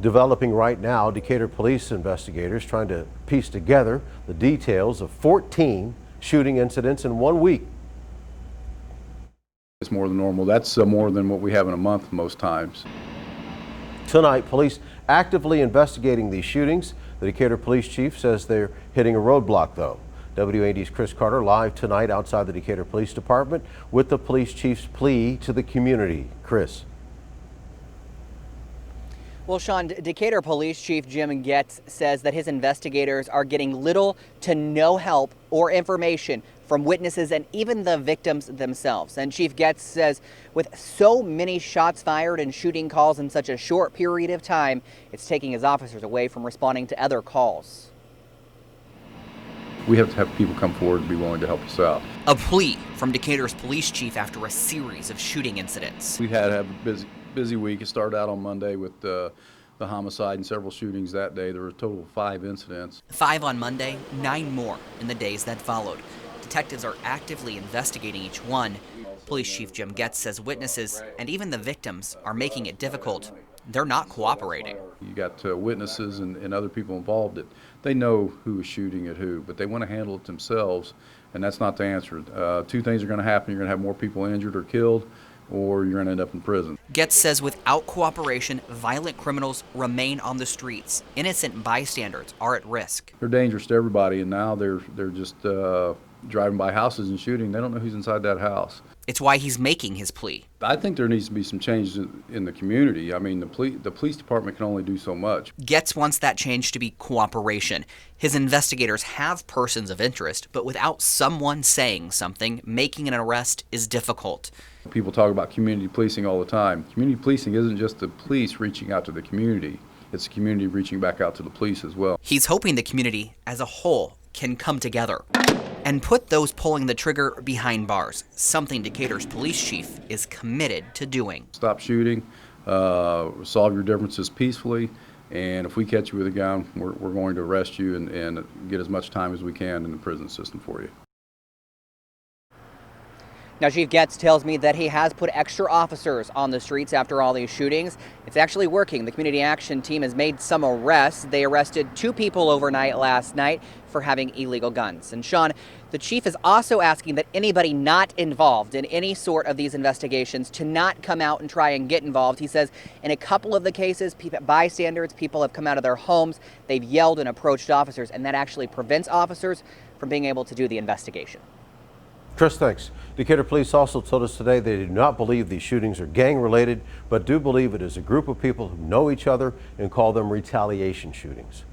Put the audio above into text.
Developing right now, Decatur police investigators trying to piece together the details of 14 shooting incidents in 1 week. It's more than normal. That's more than what we have in a month most times. Tonight, police actively investigating these shootings. The Decatur police chief says they're hitting a roadblock, though. WAD's Chris Carter live tonight outside the Decatur Police Department with the police chief's plea to the community. Chris. Well, Sean, Decatur Police Chief Jim Getz says that his investigators are getting little to no help or information from witnesses and even the victims themselves. And Chief Getz says with so many shots fired and shooting calls in such a short period of time, it's taking his officers away from responding to other calls. We have to have people come forward and be willing to help us out. A plea from Decatur's police chief after a series of shooting incidents. We had to have a busy week. It started out on Monday with the homicide and several shootings that day. There were a total of 5 incidents. 5 on Monday, 9 more in the days that followed. Detectives are actively investigating each one. Police Chief Jim Getz says witnesses and even the victims are making it difficult. They're not cooperating. You got witnesses and other people involved that they know who is shooting at who, but they want to handle it themselves, and that's not the answer. 2 things are going to happen. You're going to have more people injured or killed, or you're going to end up in prison. Getz says without cooperation, violent criminals remain on the streets. Innocent bystanders are at risk. They're dangerous to everybody, and now they're just driving by houses and shooting. They don't know who's inside that house. It's why he's making his plea. I think there needs to be some changes in the community. I mean, the police department can only do so much. Getz wants that change to be cooperation. His investigators have persons of interest, but without someone saying something, making an arrest is difficult. People talk about community policing all the time. Community policing isn't just the police reaching out to the community. It's the community reaching back out to the police as well. He's hoping the community as a whole can come together and put those pulling the trigger behind bars, something Decatur's police chief is committed to doing. Stop shooting, solve your differences peacefully, and if we catch you with a gun, we're going to arrest you and get as much time as we can in the prison system for you. Now, Chief Getz tells me that he has put extra officers on the streets after all these shootings. It's actually working. The community action team has made some arrests. They arrested 2 people overnight last night for having illegal guns. And Sean, the chief is also asking that anybody not involved in any sort of these investigations to not come out and try and get involved. He says in a couple of the cases, bystanders, people have come out of their homes, they've yelled and approached officers, and that actually prevents officers from being able to do the investigation. Chris, thanks. Decatur police also told us today they do not believe these shootings are gang-related, but do believe it is a group of people who know each other and call them retaliation shootings.